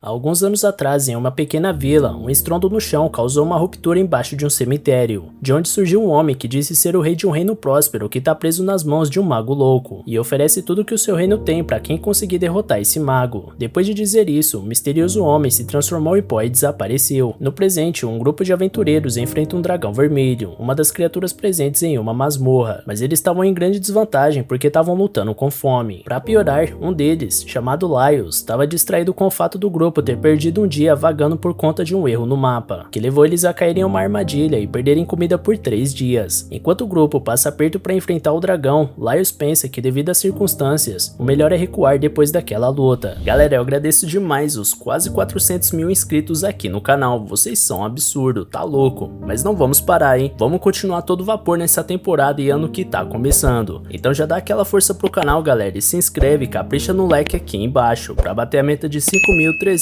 Há alguns anos atrás, em uma pequena vila, um estrondo no chão causou uma ruptura embaixo de um cemitério, de onde surgiu um homem que disse ser o rei de um reino próspero que está preso nas mãos de um mago louco, e oferece tudo que o seu reino tem para quem conseguir derrotar esse mago. Depois de dizer isso, o misterioso homem se transformou em pó e desapareceu. No presente, um grupo de aventureiros enfrenta um dragão vermelho, uma das criaturas presentes em uma masmorra, mas eles estavam em grande desvantagem porque estavam lutando com fome. Para piorar, um deles, chamado Laios, estava distraído com o fato do grupo ter perdido um dia vagando por conta de um erro no mapa, que levou eles a caírem em uma armadilha e perderem comida por 3 dias. Enquanto o grupo passa aperto para enfrentar o dragão, Laios pensa que devido às circunstâncias, o melhor é recuar depois daquela luta. Galera, eu agradeço demais os quase 400 mil inscritos aqui no canal, vocês são um absurdo, tá louco? Mas não vamos parar, hein? Vamos continuar todo vapor nessa temporada e ano que tá começando. Então já dá aquela força pro canal, galera, e se inscreve, capricha no like aqui embaixo, pra bater a meta de 5.305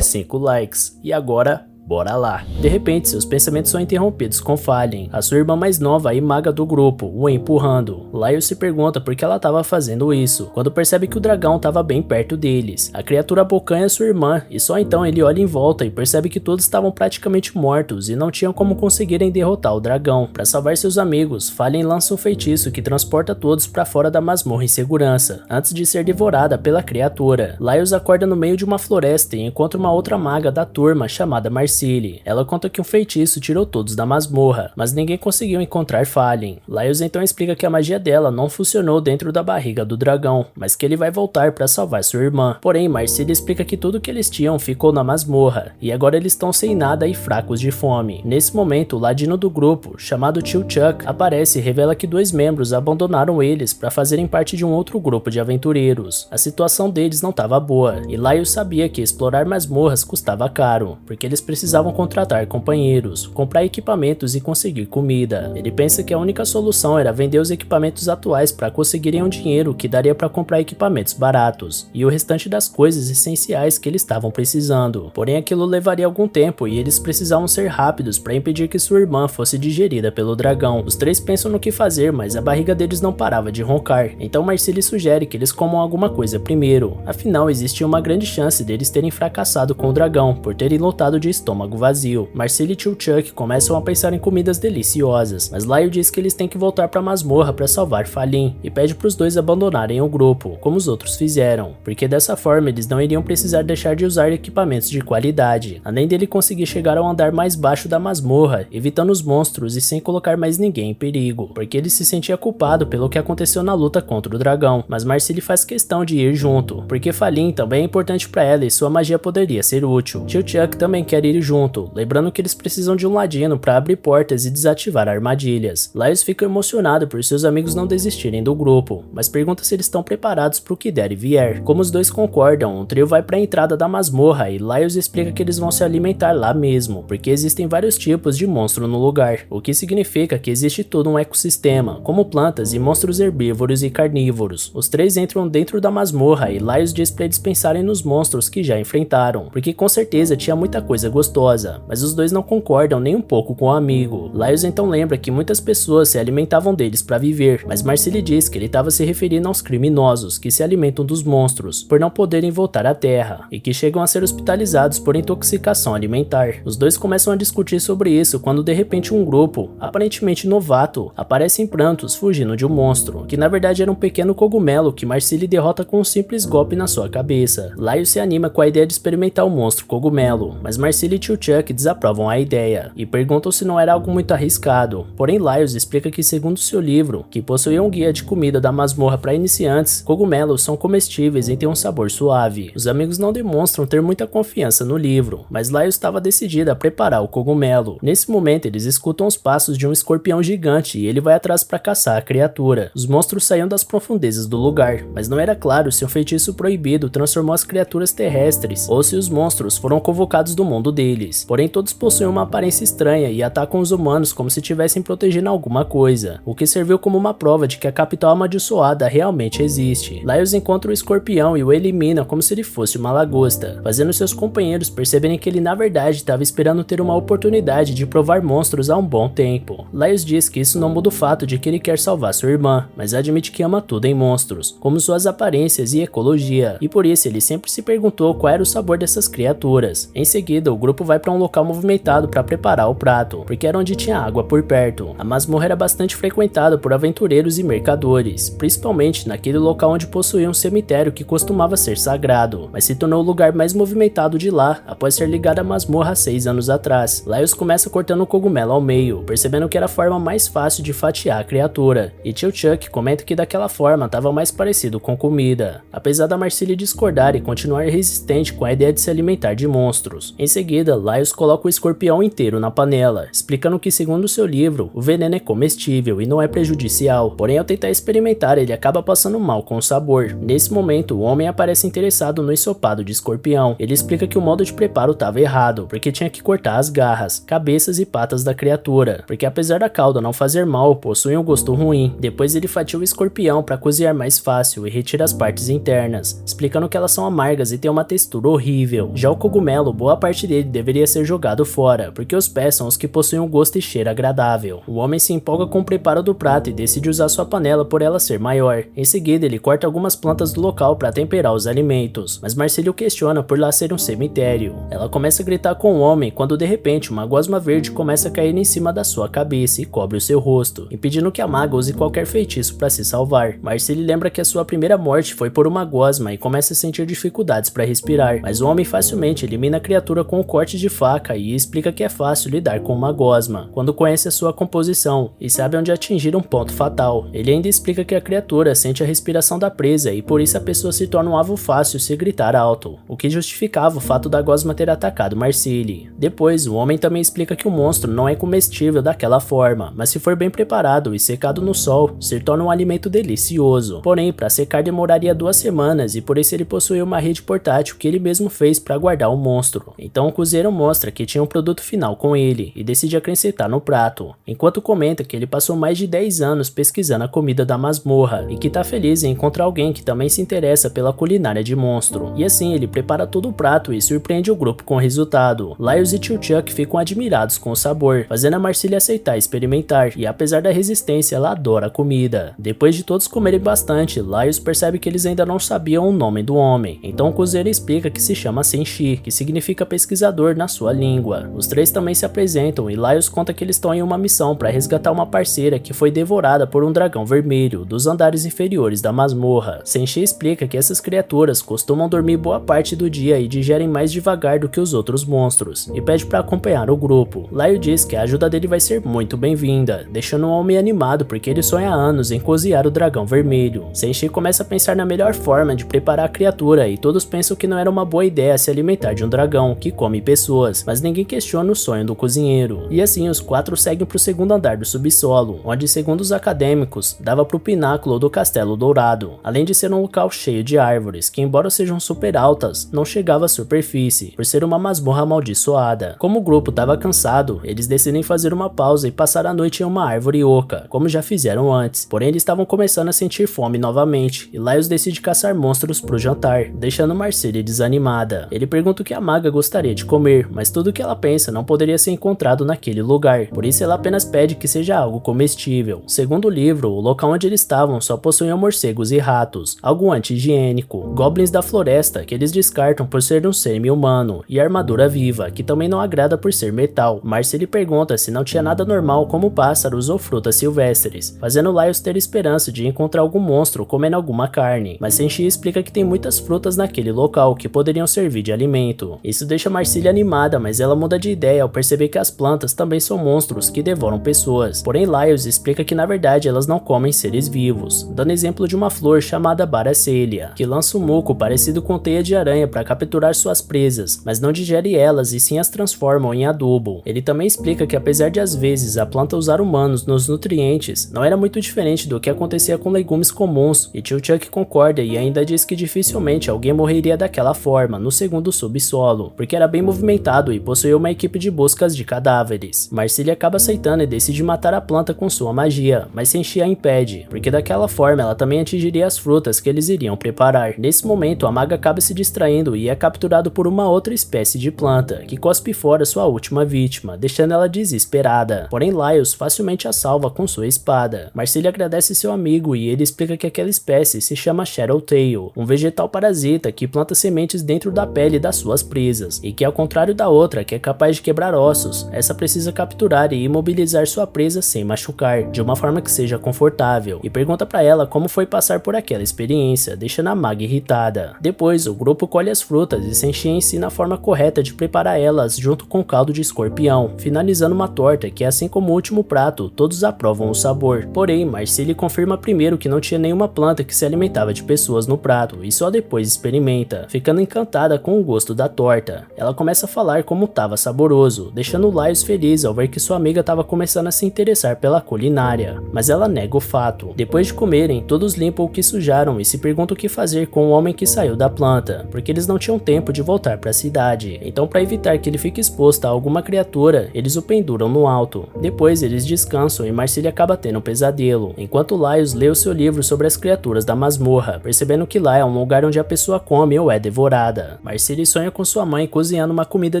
likes. E agora, bora lá. De repente, seus pensamentos são interrompidos com Fallen, a sua irmã mais nova e maga do grupo, o empurrando. Laios se pergunta por que ela estava fazendo isso, quando percebe que o dragão estava bem perto deles. A criatura abocanha sua irmã, e só então ele olha em volta e percebe que todos estavam praticamente mortos e não tinham como conseguirem derrotar o dragão. Para salvar seus amigos, Fallen lança um feitiço que transporta todos para fora da masmorra em segurança, antes de ser devorada pela criatura. Laios acorda no meio de uma floresta e encontra uma outra maga da turma chamada Marcille. Ela conta que um feitiço tirou todos da masmorra, mas ninguém conseguiu encontrar Fallen. Laios então explica que a magia dela não funcionou dentro da barriga do dragão, mas que ele vai voltar para salvar sua irmã. Porém, Marcille explica que tudo que eles tinham ficou na masmorra, e agora eles estão sem nada e fracos de fome. Nesse momento, o ladino do grupo, chamado Tio Chuck, aparece e revela que 2 membros abandonaram eles para fazerem parte de um outro grupo de aventureiros. A situação deles não estava boa, e Laios sabia que explorar masmorras custava caro, porque eles precisavam contratar companheiros, comprar equipamentos e conseguir comida. Ele pensa que a única solução era vender os equipamentos atuais para conseguirem um dinheiro que daria para comprar equipamentos baratos e o restante das coisas essenciais que eles estavam precisando. Porém, aquilo levaria algum tempo e eles precisavam ser rápidos para impedir que sua irmã fosse digerida pelo dragão. Os 3 pensam no que fazer, mas a barriga deles não parava de roncar. Então Marcille sugere que eles comam alguma coisa primeiro. Afinal, existia uma grande chance deles terem fracassado com o dragão por terem lotado de estômago vazio. Marcille e Tio Chuck começam a pensar em comidas deliciosas, mas Laio diz que eles têm que voltar para a masmorra para salvar Fallen e pede para os 2 abandonarem o grupo, como os outros fizeram, porque dessa forma eles não iriam precisar deixar de usar equipamentos de qualidade, além dele conseguir chegar ao andar mais baixo da masmorra, evitando os monstros e sem colocar mais ninguém em perigo, porque ele se sentia culpado pelo que aconteceu na luta contra o dragão, mas Marcille faz questão de ir junto, porque Fallen também é importante para ela e sua magia poderia ser útil. Tio Chuck também quer ir junto, lembrando que eles precisam de um ladino para abrir portas e desativar armadilhas. Laios fica emocionado por seus amigos não desistirem do grupo, mas pergunta se eles estão preparados para o que der e vier. Como os 2 concordam, o trio vai para a entrada da masmorra e Laios explica que eles vão se alimentar lá mesmo, porque existem vários tipos de monstro no lugar, o que significa que existe todo um ecossistema, como plantas e monstros herbívoros e carnívoros. Os 3 entram dentro da masmorra e Laios diz para eles pensarem nos monstros que já enfrentaram, porque com certeza tinha muita coisa gostosa, mas os 2 não concordam nem um pouco com o amigo. Laios então lembra que muitas pessoas se alimentavam deles para viver, mas Marcille diz que ele estava se referindo aos criminosos que se alimentam dos monstros por não poderem voltar à terra e que chegam a ser hospitalizados por intoxicação alimentar. Os 2 começam a discutir sobre isso quando de repente um grupo, aparentemente novato, aparece em prantos fugindo de um monstro, que na verdade era um pequeno cogumelo que Marcille derrota com um simples golpe na sua cabeça. Laios se anima com a ideia de experimentar o monstro cogumelo, mas Marcille e Tio Chuck desaprovam a ideia e perguntam se não era algo muito arriscado. Porém, Laios explica que segundo seu livro, que possuía um guia de comida da masmorra para iniciantes, cogumelos são comestíveis e têm um sabor suave. Os amigos não demonstram ter muita confiança no livro, mas Laios estava decidido a preparar o cogumelo. Nesse momento, eles escutam os passos de um escorpião gigante e ele vai atrás para caçar a criatura. Os monstros saíam das profundezas do lugar, mas não era claro se um feitiço proibido transformou as criaturas terrestres ou se os monstros foram convocados do mundo deles. deles. Porém, todos possuem uma aparência estranha e atacam os humanos como se estivessem protegendo alguma coisa, o que serviu como uma prova de que a capital amaldiçoada realmente existe. Laios encontra o escorpião e o elimina como se ele fosse uma lagosta, fazendo seus companheiros perceberem que ele na verdade estava esperando ter uma oportunidade de provar monstros há um bom tempo. Laios diz que isso não muda o fato de que ele quer salvar sua irmã, mas admite que ama tudo em monstros, como suas aparências e ecologia, e por isso ele sempre se perguntou qual era o sabor dessas criaturas. Em seguida, o grupo vai para um local movimentado para preparar o prato, porque era onde tinha água por perto. A masmorra era bastante frequentada por aventureiros e mercadores, principalmente naquele local onde possuía um cemitério que costumava ser sagrado, mas se tornou o lugar mais movimentado de lá após ser ligado à masmorra há 6 anos atrás. Laios começa cortando o cogumelo ao meio, percebendo que era a forma mais fácil de fatiar a criatura, e tio Chuck comenta que daquela forma estava mais parecido com comida, apesar da Marcília discordar e continuar resistente com a ideia de se alimentar de monstros. Em seguida, Laios coloca o escorpião inteiro na panela, explicando que segundo seu livro, o veneno é comestível e não é prejudicial, porém ao tentar experimentar ele acaba passando mal com o sabor. Nesse momento, o homem aparece interessado no ensopado de escorpião. Ele explica que o modo de preparo estava errado, porque tinha que cortar as garras, cabeças e patas da criatura, porque apesar da cauda não fazer mal, possui um gosto ruim. Depois ele fatia o escorpião para cozinhar mais fácil e retira as partes internas, explicando que elas são amargas e têm uma textura horrível. Já o cogumelo, boa parte dele deveria ser jogado fora, porque os pés são os que possuem um gosto e cheiro agradável. O homem se empolga com o preparo do prato e decide usar sua panela por ela ser maior. Em seguida, ele corta algumas plantas do local para temperar os alimentos, mas Marcília o questiona por lá ser um cemitério. Ela começa a gritar com o homem quando de repente uma gosma verde começa a cair em cima da sua cabeça e cobre o seu rosto, impedindo que a maga use qualquer feitiço para se salvar. Marcília lembra que a sua primeira morte foi por uma gosma e começa a sentir dificuldades para respirar, mas o homem facilmente elimina a criatura com um corte de faca e explica que é fácil lidar com uma gosma quando conhece a sua composição e sabe onde atingir um ponto fatal. Ele ainda explica que a criatura sente a respiração da presa e por isso a pessoa se torna um alvo fácil se gritar alto, o que justificava o fato da gosma ter atacado Marcília. Depois, o homem também explica que o monstro não é comestível daquela forma, mas se for bem preparado e secado no sol, se torna um alimento delicioso. Porém, para secar demoraria 2 semanas e por isso ele possuía uma rede portátil que ele mesmo fez para guardar o monstro. Então o cozinheiro mostra que tinha um produto final com ele e decide acrescentar no prato, enquanto comenta que ele passou mais de 10 anos pesquisando a comida da masmorra e que tá feliz em encontrar alguém que também se interessa pela culinária de monstro. E assim ele prepara todo o prato e surpreende o grupo com o resultado. Laios e tio Chuck ficam admirados com o sabor, fazendo a Marcília aceitar experimentar, e apesar da resistência ela adora a comida. Depois de todos comerem bastante, Laios percebe que eles ainda não sabiam o nome do homem, então o cozinheiro explica que se chama Senshi, que significa pesquisador na sua língua. Os três também se apresentam e Laios conta que eles estão em uma missão para resgatar uma parceira que foi devorada por um dragão vermelho dos andares inferiores da masmorra. Senshi explica que essas criaturas costumam dormir boa parte do dia e digerem mais devagar do que os outros monstros, e pede para acompanhar o grupo. Laio diz que a ajuda dele vai ser muito bem-vinda, deixando o homem animado porque ele sonha há anos em cozinhar o dragão vermelho. Senshi começa a pensar na melhor forma de preparar a criatura e todos pensam que não era uma boa ideia se alimentar de um dragão que come pessoas, mas ninguém questiona o sonho do cozinheiro. E assim os 4 seguem para o segundo andar do subsolo, onde segundo os acadêmicos, dava para o pináculo do Castelo Dourado, além de ser um local cheio de árvores, que embora sejam super altas, não chegava à superfície, por ser uma masmorra amaldiçoada. Como o grupo estava cansado, eles decidem fazer uma pausa e passar a noite em uma árvore oca, como já fizeram antes, porém eles estavam começando a sentir fome novamente, e Laios decide caçar monstros pro jantar, deixando Marcília desanimada. Ele pergunta o que a maga gostaria de comer, mas tudo que ela pensa não poderia ser encontrado naquele lugar, por isso ela apenas pede que seja algo comestível. Segundo o livro, o local onde eles estavam só possuía morcegos e ratos, algo anti-higiênico, goblins da floresta que eles descartam por ser um semi-humano, e armadura viva, que também não agrada por ser metal. Marcília pergunta se não tinha nada normal como pássaros ou frutas silvestres, fazendo Laios ter esperança de encontrar algum monstro comendo alguma carne, mas Senshi explica que tem muitas frutas naquele local que poderiam servir de alimento. Isso deixa Marcília animada, mas ela muda de ideia ao perceber que as plantas também são monstros que devoram pessoas. Porém Laios explica que na verdade elas não comem seres vivos, dando exemplo de uma flor chamada Baracélia, que lança um muco parecido com teia de aranha para capturar suas presas, mas não digere elas e sim as transformam em adubo. Ele também explica que apesar de às vezes a planta usar humanos nos nutrientes, não era muito diferente do que acontecia com legumes comuns, e tio Chuck concorda e ainda diz que dificilmente alguém morreria daquela forma no segundo subsolo, porque era bem movimentado movimentado e possuía uma equipe de buscas de cadáveres. Marcille acaba aceitando e decide matar a planta com sua magia, mas Senshi a impede, porque daquela forma ela também atingiria as frutas que eles iriam preparar. Nesse momento, a maga acaba se distraindo e é capturado por uma outra espécie de planta, que cospe fora sua última vítima, deixando ela desesperada. Porém, Laios facilmente a salva com sua espada. Marcille agradece seu amigo e ele explica que aquela espécie se chama Shadowtail, um vegetal parasita que planta sementes dentro da pele das suas presas, e que ao contrário da outra, que é capaz de quebrar ossos, essa precisa capturar e imobilizar sua presa sem machucar, de uma forma que seja confortável, e pergunta pra ela como foi passar por aquela experiência, deixando a maga irritada. Depois, o grupo colhe as frutas e Senshi ensina a forma correta de preparar elas junto com caldo de escorpião, finalizando uma torta que, assim como o último prato, todos aprovam o sabor. Porém, Marcille confirma primeiro que não tinha nenhuma planta que se alimentava de pessoas no prato e só depois experimenta, ficando encantada com o gosto da torta. Ela começa a falar como estava saboroso, deixando Laios feliz ao ver que sua amiga estava começando a se interessar pela culinária, mas ela nega o fato. Depois de comerem, todos limpam o que sujaram e se perguntam o que fazer com o homem que saiu da planta, porque eles não tinham tempo de voltar para a cidade. Então, para evitar que ele fique exposto a alguma criatura, eles o penduram no alto. Depois, eles descansam e Marcille acaba tendo um pesadelo, enquanto Laios lê o seu livro sobre as criaturas da masmorra, percebendo que lá é um lugar onde a pessoa come ou é devorada. Marcille sonha com sua mãe cozinhando uma comida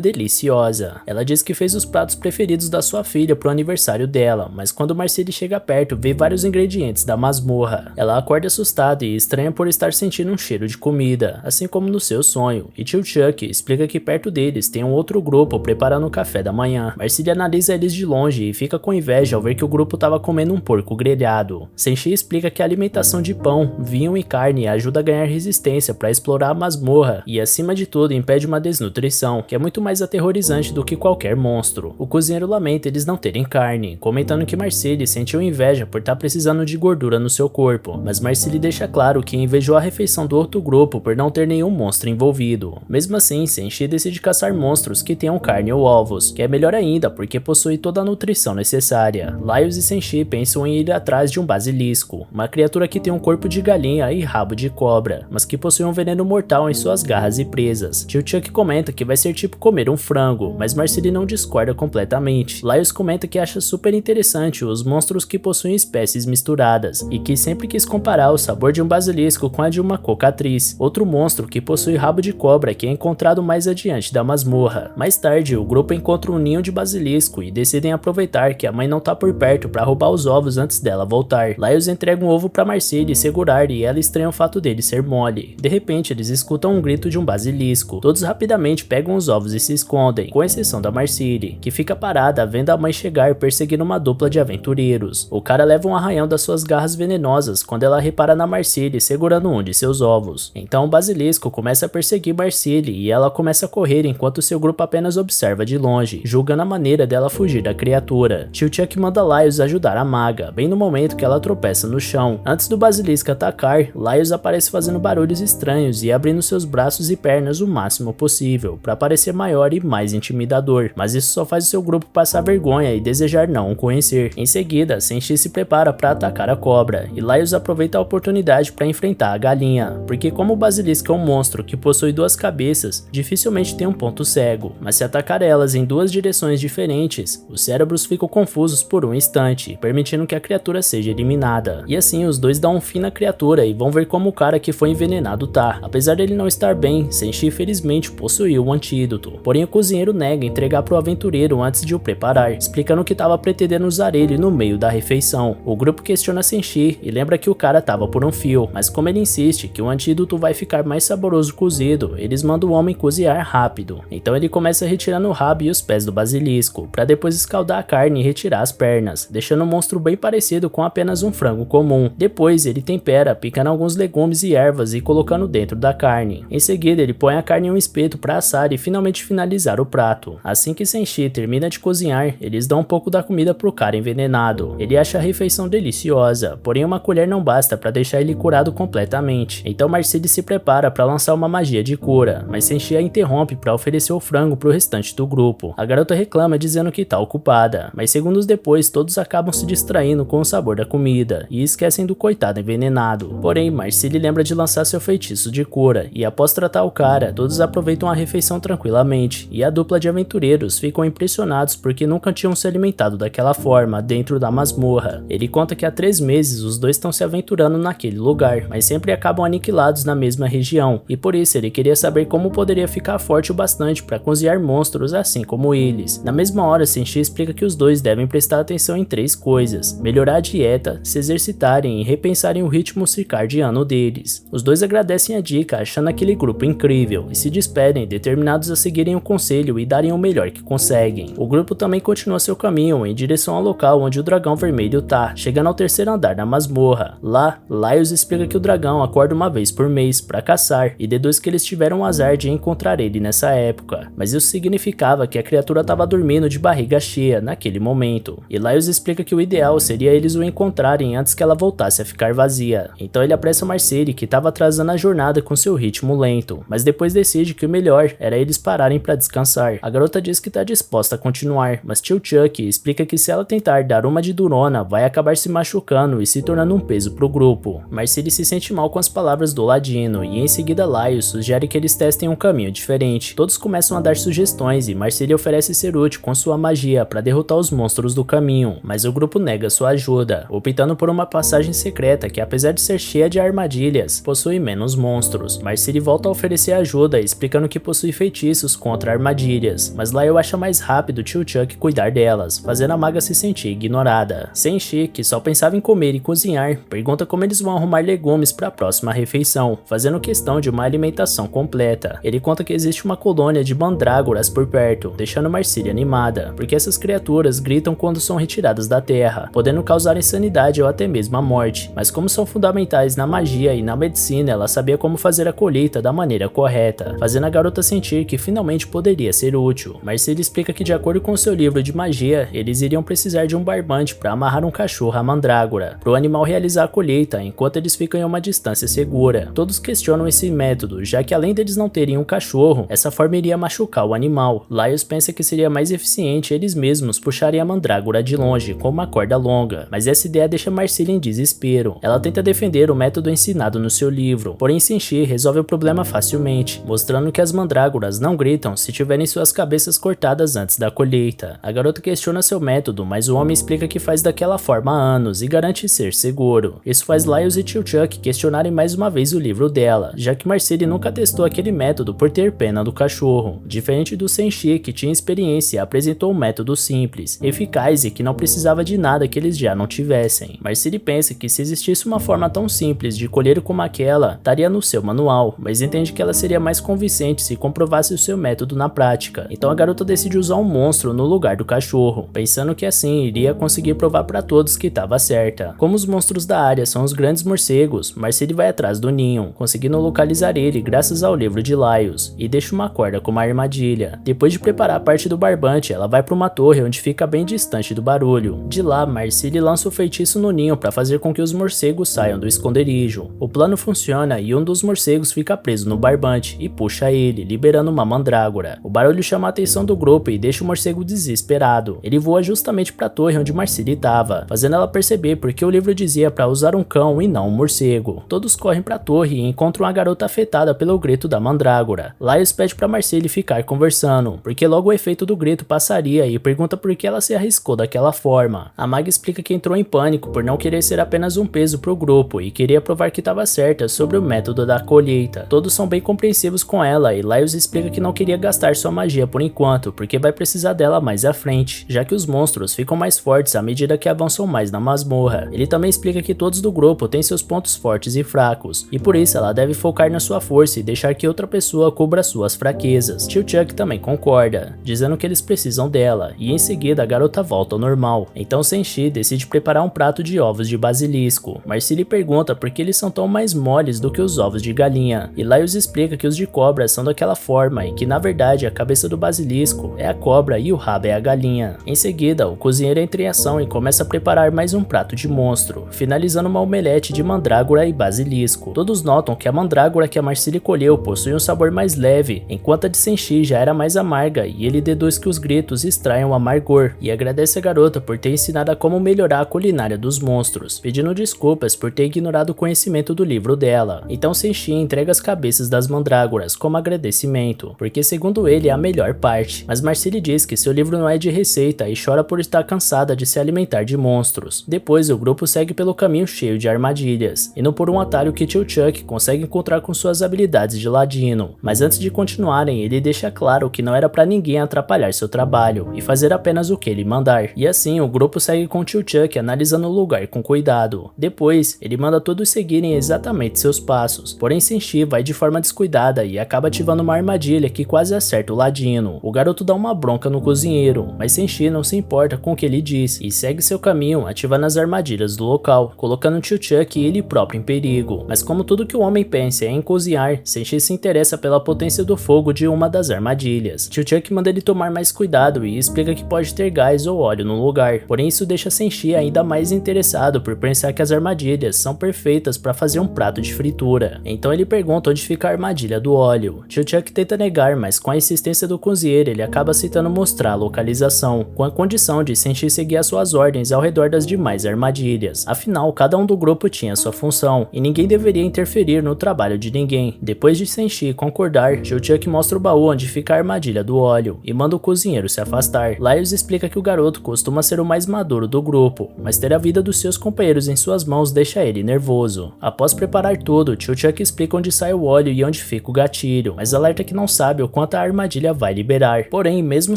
deliciosa. Ela diz que fez os pratos preferidos da sua filha pro aniversário dela, mas quando Marcille chega perto, vê vários ingredientes da masmorra. Ela acorda assustada e estranha por estar sentindo um cheiro de comida, assim como no seu sonho, e tio Chuck explica que perto deles tem um outro grupo preparando o café da manhã. Marcille analisa eles de longe e fica com inveja ao ver que o grupo estava comendo um porco grelhado. Senshi explica que a alimentação de pão, vinho e carne ajuda a ganhar resistência para explorar a masmorra e, acima de tudo, impede uma desnutrição, que é muito mais aterrorizante do que qualquer monstro. O cozinheiro lamenta eles não terem carne, comentando que Marcille sentiu inveja por estar precisando de gordura no seu corpo, mas Marcille deixa claro que invejou a refeição do outro grupo por não ter nenhum monstro envolvido. Mesmo assim, Senshi decide caçar monstros que tenham carne ou ovos, que é melhor ainda porque possui toda a nutrição necessária. Laios e Senshi pensam em ir atrás de um basilisco, uma criatura que tem um corpo de galinha e rabo de cobra, mas que possui um veneno mortal em suas garras e presas. Tio Chuck comenta que vai ser tipo comer um frango, mas Marcille não discorda completamente. Laios comenta que acha super interessante os monstros que possuem espécies misturadas, e que sempre quis comparar o sabor de um basilisco com a de uma cocatriz, outro monstro que possui rabo de cobra que é encontrado mais adiante da masmorra. Mais tarde, o grupo encontra um ninho de basilisco e decidem aproveitar que a mãe não tá por perto para roubar os ovos antes dela voltar. Laios entrega um ovo para Marcille segurar e ela estranha o fato dele ser mole. De repente, eles escutam um grito de um basilisco. Todos rapidamente pegam os ovos e se escondem, com exceção da Marcille, que fica parada vendo a mãe chegar perseguindo uma dupla de aventureiros. O cara leva um arranhão das suas garras venenosas quando ela repara na Marcille segurando um de seus ovos. Então o basilisco começa a perseguir Marcille e ela começa a correr enquanto seu grupo apenas observa de longe, julgando a maneira dela fugir da criatura. Tio Chuck manda Laios ajudar a maga, bem no momento que ela tropeça no chão. Antes do basilisco atacar, Laios aparece fazendo barulhos estranhos e abrindo seus braços e pernas o máximo possível, para parecer maior e mais intimidador, mas isso só faz o seu grupo passar vergonha e desejar não o conhecer. Em seguida, Senshi se prepara para atacar a cobra, e Laios aproveita a oportunidade para enfrentar a galinha, porque como o basilisco é um monstro que possui duas cabeças, dificilmente tem um ponto cego, mas se atacar elas em duas direções diferentes, os cérebros ficam confusos por um instante, permitindo que a criatura seja eliminada. E assim, os dois dão um fim na criatura e vão ver como o cara que foi envenenado tá. Apesar dele não estar bem, Senshi felizmente possuiu o antídoto, porém o cozinheiro nega entregar pro aventureiro antes de o preparar, explicando que estava pretendendo usar ele no meio da refeição. O grupo questiona Senshi e lembra que o cara tava por um fio, mas como ele insiste que o antídoto vai ficar mais saboroso cozido, eles mandam o homem cozinhar rápido. Então ele começa retirando o rabo e os pés do basilisco, para depois escaldar a carne e retirar as pernas, deixando o monstro bem parecido com apenas um frango comum. Depois ele tempera, picando alguns legumes e ervas e colocando dentro da carne. Em seguida ele põe a carne em um espeto para assar e finalmente finalizar o prato. Assim que Senshi termina de cozinhar, eles dão um pouco da comida pro cara envenenado. Ele acha a refeição deliciosa, porém uma colher não basta para deixar ele curado completamente. Então Marcille se prepara para lançar uma magia de cura, mas Senshi a interrompe para oferecer o frango pro restante do grupo. A garota reclama dizendo que tá ocupada, mas segundos depois todos acabam se distraindo com o sabor da comida e esquecem do coitado envenenado. Porém, Marcille lembra de lançar seu feitiço de cura e após tratar o cara, todos aproveitam a refeição tranquila tranquilamente, e a dupla de aventureiros ficam impressionados porque nunca tinham se alimentado daquela forma dentro da masmorra. Ele conta que há 3 meses os dois estão se aventurando naquele lugar, mas sempre acabam aniquilados na mesma região, e por isso ele queria saber como poderia ficar forte o bastante para cozinhar monstros assim como eles. Na mesma hora, Senshi explica que os dois devem prestar atenção em 3 coisas: melhorar a dieta, se exercitarem e repensarem o ritmo circadiano deles. Os dois agradecem a dica, achando aquele grupo incrível, e se despedem, determinados a seguirem o conselho e darem o melhor que conseguem. O grupo também continua seu caminho em direção ao local onde o dragão vermelho tá, chegando ao 3º andar da masmorra. Lá, Laios explica que o dragão acorda uma vez por mês para caçar e deduz que eles tiveram o azar de encontrar ele nessa época, mas isso significava que a criatura estava dormindo de barriga cheia naquele momento. E Laios explica que o ideal seria eles o encontrarem antes que ela voltasse a ficar vazia. Então ele apressa Marcelle, que estava atrasando a jornada com seu ritmo lento, mas depois decide que o melhor era eles pararem para descansar. A garota diz que está disposta a continuar, mas tio Chuck explica que se ela tentar dar uma de durona, vai acabar se machucando e se tornando um peso pro grupo. Marcelle se sente mal com as palavras do ladino e em seguida Laios sugere que eles testem um caminho diferente. Todos começam a dar sugestões e Marcelle oferece ser útil com sua magia para derrotar os monstros do caminho, mas o grupo nega sua ajuda, optando por uma passagem secreta que, apesar de ser cheia de armadilhas, possui menos monstros. Marcelle volta a oferecer ajuda, explicando que possui feitiços contra armadilhas, mas Lyle acha mais rápido tio Chuck cuidar delas, fazendo a maga se sentir ignorada. Senshi, que só pensava em comer e cozinhar, pergunta como eles vão arrumar legumes para a próxima refeição, fazendo questão de uma alimentação completa. Ele conta que existe uma colônia de mandrágoras por perto, deixando Marcelle animada, porque essas criaturas gritam quando são retiradas da terra, podendo causar insanidade ou até mesmo a morte, mas como são fundamentais na magia e na medicina, ela sabia como fazer a colheita da maneira correta, fazendo a garota sentir que finalmente poderia ser útil. Marcelle explica que, de acordo com seu livro de magia, eles iriam precisar de um barbante para amarrar um cachorro à mandrágora, para o animal realizar a colheita enquanto eles ficam em uma distância segura. Todos questionam esse método, já que além deles não terem um cachorro, essa forma iria machucar o animal. Laios pensa que seria mais eficiente eles mesmos puxarem a mandrágora de longe com uma corda longa, mas essa ideia deixa Marcelle em desespero. Ela tenta defender o método ensinado no seu livro, porém Senshi resolve o problema facilmente, mostrando que as mandrágoras não gritam se tiverem suas cabeças cortadas antes da colheita. A garota questiona seu método, mas o homem explica que faz daquela forma há anos e garante ser seguro. Isso faz Laios e tio Chuck questionarem mais uma vez o livro dela, já que Marcelle nunca testou aquele método por ter pena do cachorro, diferente do Senshi, que tinha experiência e apresentou um método simples, eficaz e que não precisava de nada que eles já não tivessem. Marcelle pensa que se existisse uma forma tão simples de colher como aquela, estaria no seu manual, mas entende que ela seria mais convincente se comprovasse o seu método na prática. Então a garota decide usar um monstro no lugar do cachorro, pensando que assim iria conseguir provar para todos que estava certa. Como os monstros da área são os grandes morcegos, Marcelle vai atrás do ninho, conseguindo localizar ele graças ao livro de Laios, e deixa uma corda como armadilha. Depois de preparar a parte do barbante, ela vai para uma torre onde fica bem distante do barulho. De lá, Marcelle lança o feitiço no ninho para fazer com que os morcegos saiam do esconderijo. O plano funciona e um dos morcegos fica preso no barbante e puxa ele, liberando uma mandrágora. O barulho chama a atenção do grupo e deixa o morcego desesperado. Ele voa justamente para a torre onde Marcelle estava, fazendo ela perceber porque o livro dizia para usar um cão e não um morcego. Todos correm para a torre e encontram a garota afetada pelo grito da mandrágora. Laios pede para Marcelle ficar conversando, porque logo o efeito do grito passaria, e pergunta por que ela se arriscou daquela forma. A maga explica que entrou em pânico por não querer ser apenas um peso pro grupo e queria provar que estava certa sobre o método da colheita. Todos são bem compreensivos com ela e Laios explica que não queria gastar sua magia por enquanto, porque vai precisar dela mais à frente, já que os monstros ficam mais fortes à medida que avançam mais na masmorra. Ele também explica que todos do grupo têm seus pontos fortes e fracos, e por isso ela deve focar na sua força e deixar que outra pessoa cubra suas fraquezas. Tio Chuck também concorda, dizendo que eles precisam dela, e em seguida a garota volta ao normal. Então Senshi decide preparar um prato de ovos de basilisco. Marcelle pergunta por que eles são tão mais moles do que os ovos de galinha, e Laios explica que os de cobra são daquela forma e que na verdade a cabeça do basilisco é a cobra e o rabo é a galinha. Em seguida, o cozinheiro entra em ação e começa a preparar mais um prato de monstro, finalizando uma omelete de mandrágora e basilisco. Todos notam que a mandrágora que a Marcelle colheu possui um sabor mais leve, enquanto a de Senshi já era mais amarga, e ele deduz que os gritos extraem o amargor, e agradece a garota por ter ensinado a como melhorar a culinária dos monstros, pedindo desculpas por ter ignorado o conhecimento do livro dela. Então Senshi entrega as cabeças das mandrágoras como agradecimento. porque segundo ele é a melhor parte. Mas Marcille diz que seu livro não é de receita e chora por estar cansada de se alimentar de monstros. Depois o grupo segue pelo caminho cheio de armadilhas, indo por um atalho que tio Chuck consegue encontrar com suas habilidades de ladino. Mas antes de continuarem, ele deixa claro que não era pra ninguém atrapalhar seu trabalho e fazer apenas o que ele mandar. E assim o grupo segue com tio Chuck analisando o lugar com cuidado. Depois ele manda todos seguirem exatamente seus passos, porém Senshi vai de forma descuidada e acaba ativando uma armadilha que quase acerta o ladino. O garoto dá uma bronca no cozinheiro, mas Senshi não se importa com o que ele diz e segue seu caminho ativando as armadilhas do local, colocando tio Chuck e ele próprio em perigo. Mas como tudo que o homem pensa é em cozinhar, Senshi se interessa pela potência do fogo de uma das armadilhas. Tio Chuck manda ele tomar mais cuidado e explica que pode ter gás ou óleo no lugar, porém isso deixa Senshi ainda mais interessado por pensar que as armadilhas são perfeitas para fazer um prato de fritura. Então ele pergunta onde fica a armadilha do óleo. Tio Chuck tenta negar, mas com a insistência do cozinheiro ele acaba aceitando mostrar a localização, com a condição de Senshi seguir as suas ordens ao redor das demais armadilhas. Afinal, cada um do grupo tinha sua função e ninguém deveria interferir no trabalho de ninguém. Depois de Senshi concordar, tio Chuck mostra o baú onde fica a armadilha do óleo e manda o cozinheiro se afastar. Laios explica que o garoto costuma ser o mais maduro do grupo, mas ter a vida dos seus companheiros em suas mãos deixa ele nervoso. Após preparar tudo, tio Chuck explica onde sai o óleo e onde fica o gatilho, mas alerta que não sabe o quanto a armadilha vai liberar. Porém, mesmo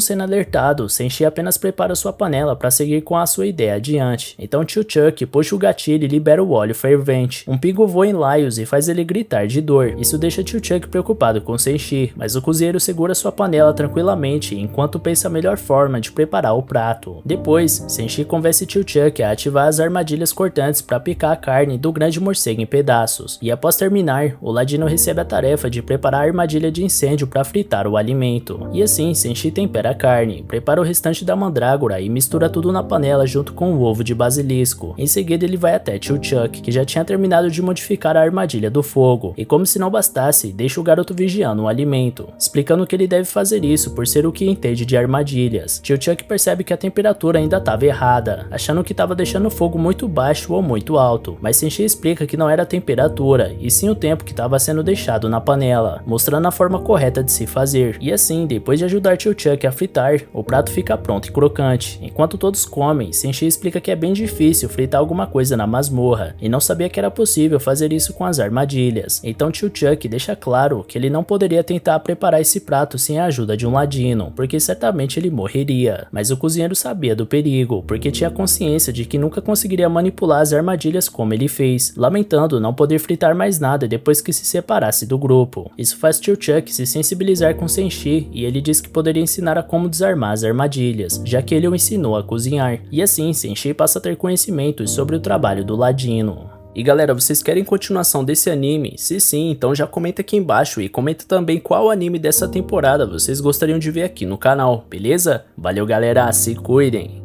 sendo alertado, Senshi apenas prepara sua panela para seguir com a sua ideia adiante. Então tio Chuck puxa o gatilho e libera o óleo fervente. Um pingo voa em Laios e faz ele gritar de dor. Isso deixa tio Chuck preocupado com Senshi, mas o cozinheiro segura sua panela tranquilamente enquanto pensa a melhor forma de preparar o prato. Depois, Senshi convence tio Chuck a ativar as armadilhas cortantes para picar a carne do grande morcego em pedaços. E após terminar, o ladino recebe a tarefa de preparar a armadilha de incêndio para fritar o alimento. E assim, Senshi tempera a carne, prepara o restante da mandrágora e mistura tudo na panela junto com o ovo de basilisco. Em seguida ele vai até tio Chuck, que já tinha terminado de modificar a armadilha do fogo, e como se não bastasse, deixa o garoto vigiando o alimento, explicando que ele deve fazer isso por ser o que entende de armadilhas. Tio Chuck percebe que a temperatura ainda estava errada, achando que estava deixando o fogo muito baixo ou muito alto, mas Senshi explica que não era a temperatura, e sim o tempo que estava sendo deixado na panela, mostrando a forma correta de se fazer. E assim, depois de ajudar tio Chuck a fritar, o prato fica pronto e crocante. Enquanto todos comem, Senshi explica que é bem difícil fritar alguma coisa na masmorra, e não sabia que era possível fazer isso com as armadilhas. Então tio Chuck deixa claro que ele não poderia tentar preparar esse prato sem a ajuda de um ladino, porque certamente ele morreria. Mas o cozinheiro sabia do perigo, porque tinha consciência de que nunca conseguiria manipular as armadilhas como ele fez, lamentando não poder fritar mais nada depois que se separasse do grupo. Isso faz tio Chuck se sensibilizar com Senshi e ele diz que poderia ensinar a como desarmar as armadilhas, já que ele o ensinou a cozinhar. E assim, Senshi passa a ter conhecimentos sobre o trabalho do ladino. E galera, vocês querem continuação desse anime? Se sim, então já comenta aqui embaixo e comenta também qual anime dessa temporada vocês gostariam de ver aqui no canal, beleza? Valeu galera, se cuidem!